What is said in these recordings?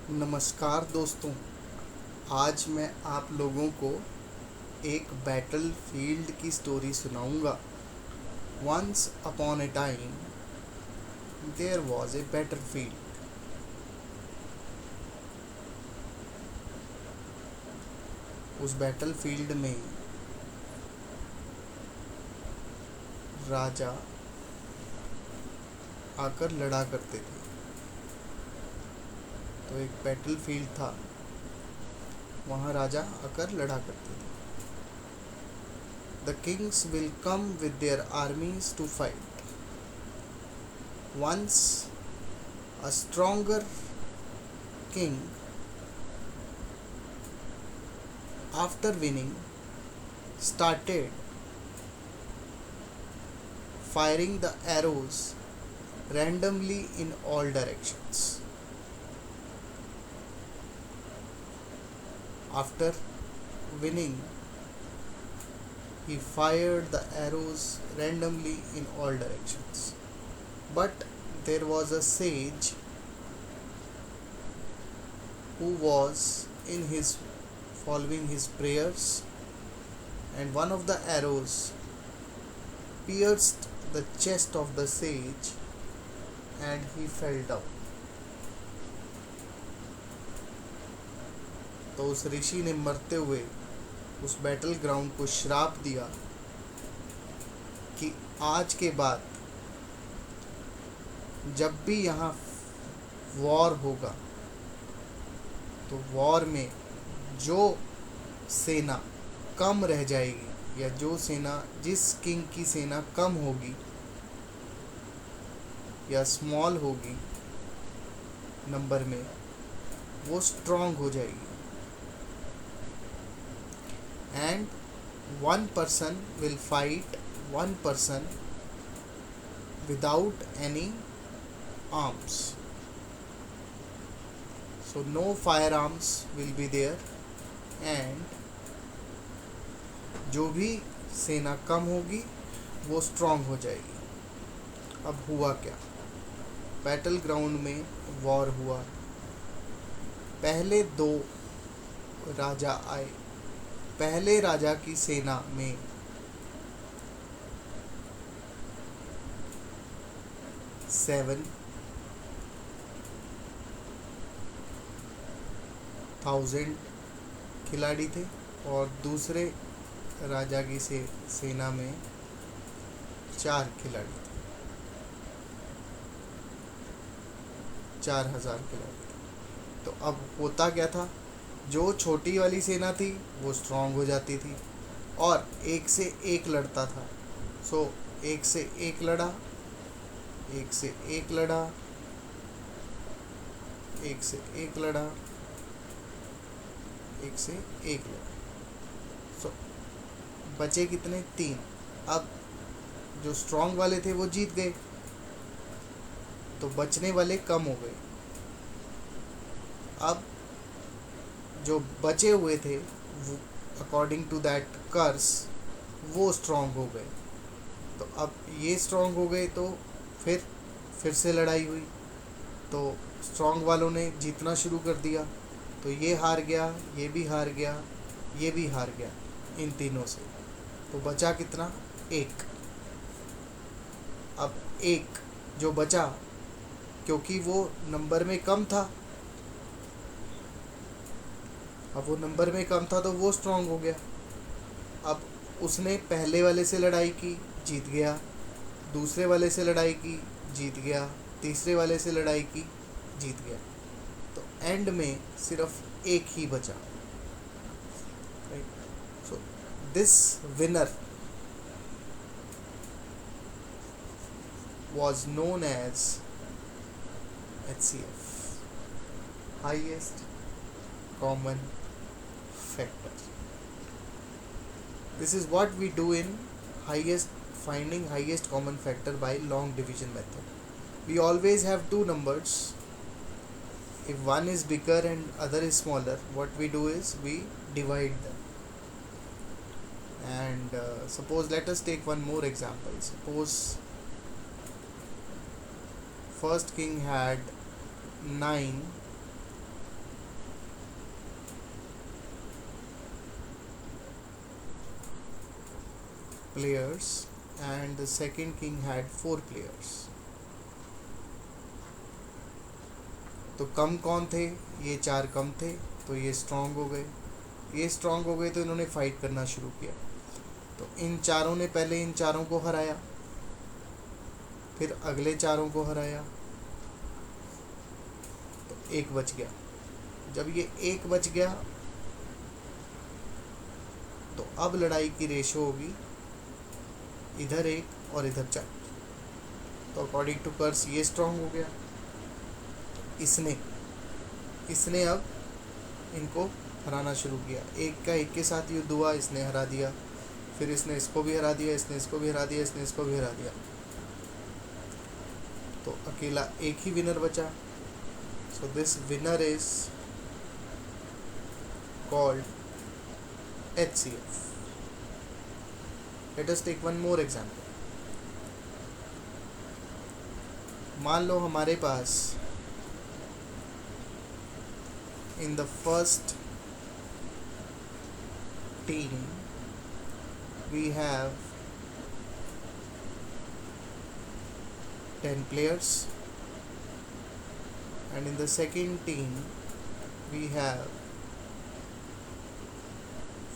नमस्कार दोस्तों। आज मैं आप लोगों को एक बैटल फील्ड की स्टोरी सुनाऊंगा। Once upon a time there was a battlefield. उस बैटल फील्ड में राजा आकर लड़ा करते थे। तो एक बैटल फील्ड था, वहाँ राजा आकर लड़ा करते थे। The kings will come with their armies to fight. Once a stronger king, after winning, started firing the arrows randomly in all directions. After winning, he fired the arrows randomly in all directions. But there was a sage who was in his following his prayers, and one of the arrows pierced the chest of the sage and he fell down. तो उस ऋषि ने मरते हुए उस battle ground को श्राप दिया कि आज के बाद जब भी यहाँ वॉर होगा तो वॉर में जो सेना कम रह जाएगी या जो सेना जिस किंग की सेना कम होगी या स्मॉल होगी नंबर में, वो स्ट्रांग हो जाएगी। And one person will fight one person without any arms. So no firearms will be there, and जो भी सेना कम होगी वो स्ट्रांग हो जाएगी। अब हुआ क्या? बैटल ग्राउंड में वॉर हुआ। पहले दो राजा आए। पहले राजा की सेना में 7,000 खिलाड़ी थे और दूसरे राजा की सेना में 4 खिलाड़ी थे, 4,000 खिलाड़ी थे। तो अब होता क्या था, जो छोटी वाली सेना थी वो स्ट्रांग हो जाती थी और एक से एक लड़ता था। सो एक से एक लड़ा, एक से एक लड़ा, एक से एक लड़ा, एक से एक लड़ा। सो बचे कितने? 3। अब जो स्ट्रांग वाले थे वो जीत गए, तो बचने वाले कम हो गए। अब जो बचे हुए थे अकॉर्डिंग टू दैट कर्स वो स्ट्रांग हो गए। तो अब ये स्ट्रांग हो गए तो फिर से लड़ाई हुई। तो स्ट्रांग वालों ने जीतना शुरू कर दिया, तो ये हार गया, ये भी हार गया, ये भी हार गया इन तीनों से। तो बचा कितना? 1। अब 1 जो बचा, क्योंकि वो नंबर में कम था, अब वो नंबर में कम था तो वो स्ट्रांग हो गया। अब उसने पहले वाले से लड़ाई की, जीत गया। दूसरे वाले से लड़ाई की, जीत गया। तीसरे वाले से लड़ाई की, जीत गया। तो एंड में सिर्फ एक ही बचा। So this winner was known as HCF, highest common factor. This is what we do in finding highest common factor by long division method. We always have two numbers. If one is bigger and other is smaller, what we do is we divide them. And suppose, let us take one more example. Suppose first king had 9 players and the second king had 4 players. तो कम कौन थे? ये 4 कम थे, तो ये strong हो गए। ये स्ट्रांग हो गए तो इन्होंने फाइट करना शुरू किया। तो इन चारों ने पहले इन चारों को हराया, फिर अगले चारों को हराया, तो एक बच गया। जब ये एक बच गया तो अब लड़ाई की रेशो होगी इधर 1 और इधर 4। तो अकॉर्डिंग टू कर्स ये स्ट्रांग हो गया। इसने अब इनको हराना शुरू किया। एक का एक के साथ युद्ध हुआ, इसने हरा दिया, फिर इसने इसको भी हरा दिया, इसने इसको भी हरा दिया, इसने इसको भी हरा दिया। तो अकेला एक ही विनर बचा। So this winner is called HCF. Let us take one more example. मान लो हमारे पास in the first team we have 10 players and in the second team we have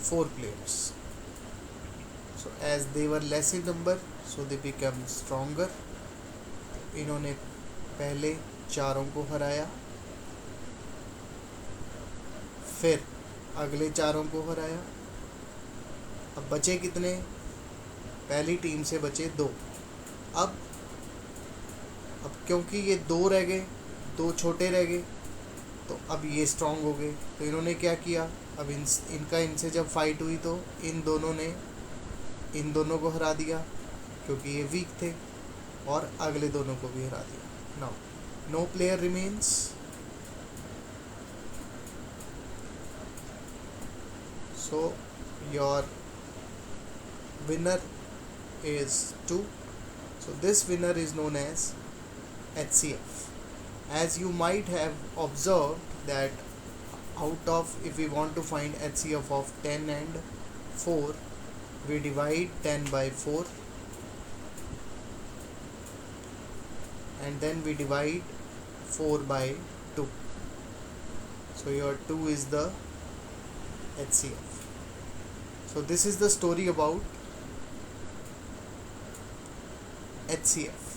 4 players. So as they were less in number, so they become stronger. इन्होंने पहले चारों को हराया, फिर अगले चारों को हराया। अब बचे कितने? पहली टीम से बचे 2। अब क्योंकि ये 2 रह गए, 2 छोटे रह गए, तो अब ये स्ट्रांग हो गए। तो इन्होंने क्या किया? अब इनसे जब फाइट हुई तो इन दोनों ने इन दोनों को हरा दिया क्योंकि ये वीक थे, और अगले दोनों को भी हरा दिया। Now no player remains. So your winner is 2. So this winner is known as HCF. As you might have observed that if we want to find HCF of 10 and 4, we divide 10 by 4 and then we divide 4 by 2. So your 2 is the HCF. So this is the story about HCF.